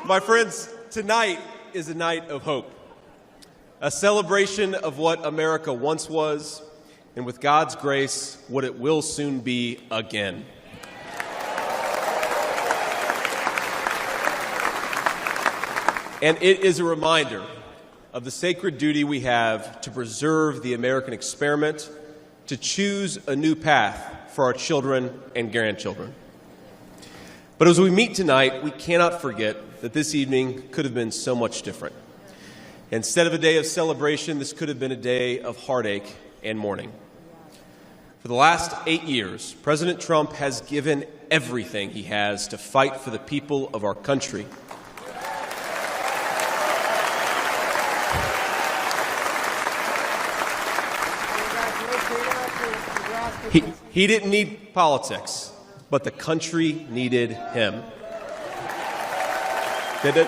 My friends, tonight is a night of hope, a celebration of what America once was, and with God's grace, what it will soon be again. And it is a reminder of the sacred duty we have to preserve the American experiment, to choose a new path for our children and grandchildren. But as we meet tonight, we cannot forget that this evening could have been so much different. Instead of a day of celebration, this could have been a day of heartache and mourning. For the last 8 years, President Trump has given everything he has to fight for the people of our country. He didn't need politics, but the country needed him. Did it?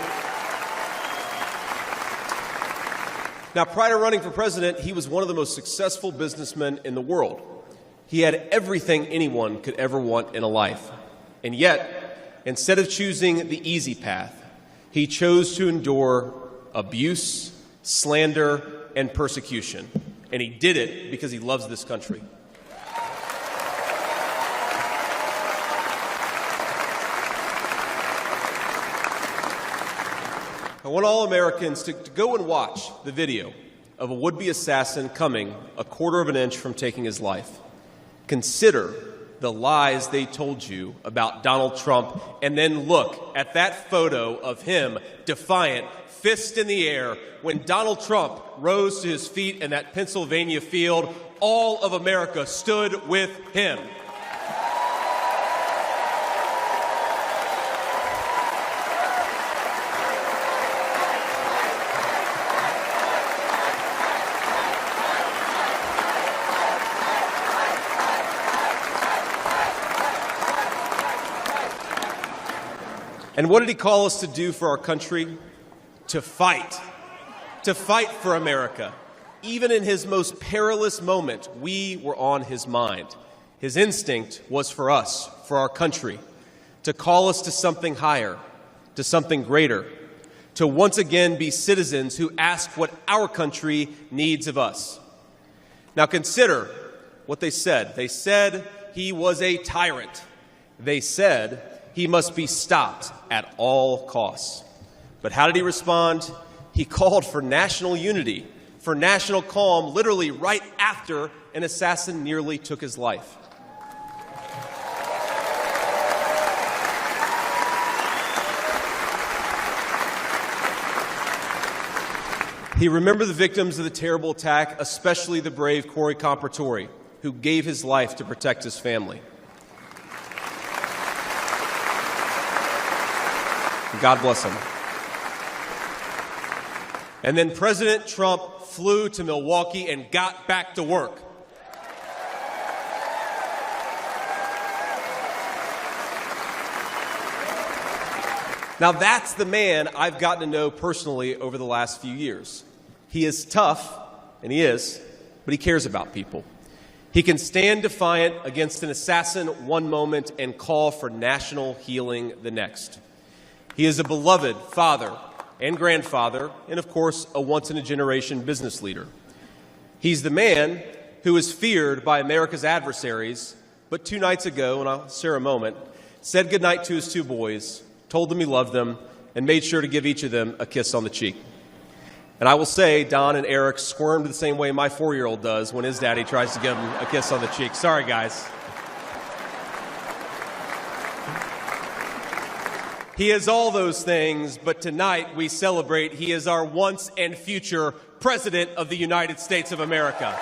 Now, prior to running for president, he was one of the most successful businessmen in the world. He had everything anyone could ever want in a life. And yet, instead of choosing the easy path, he chose to endure abuse, slander, and persecution. And he did it because he loves this country. I want all Americans to go and watch the video of a would-be assassin coming a quarter of an inch from taking his life. Consider the lies they told you about Donald Trump, and then look at that photo of him, defiant, fist in the air, when Donald Trump rose to his feet in that Pennsylvania field. All of America stood with him. And what did he call us to do for our country? To fight for America. Even in his most perilous moment, we were on his mind. His instinct was for us, for our country, to call us to something higher, to something greater, to once again be citizens who ask what our country needs of us. Now consider what they said. They said he was a tyrant. They said he must be stopped at all costs. But how did he respond? He called for national unity, for national calm, literally right after an assassin nearly took his life. He remembered the victims of the terrible attack, especially the brave Corey Comparatori, who gave his life to protect his family. God bless him. And then President Trump flew to Milwaukee and got back to work. Now that's the man I've gotten to know personally over the last few years. He is tough, and he is, but he cares about people. He can stand defiant against an assassin one moment and call for national healing the next. He is a beloved father and grandfather, and of course, a once-in-a-generation business leader. He's the man who is feared by America's adversaries, but 2 nights ago, and I'll share a moment, said goodnight to his 2 boys, told them he loved them, and made sure to give each of them a kiss on the cheek. And I will say, Don and Eric squirmed the same way my 4-year-old does when his daddy tries to give him a kiss on the cheek. Sorry, guys. He is all those things, but tonight we celebrate he is our once and future President of the United States of America.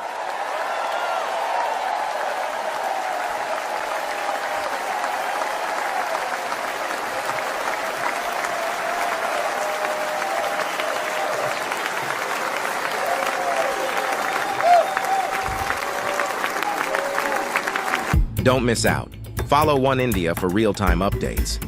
Don't miss out. Follow Oneindia for real-time updates.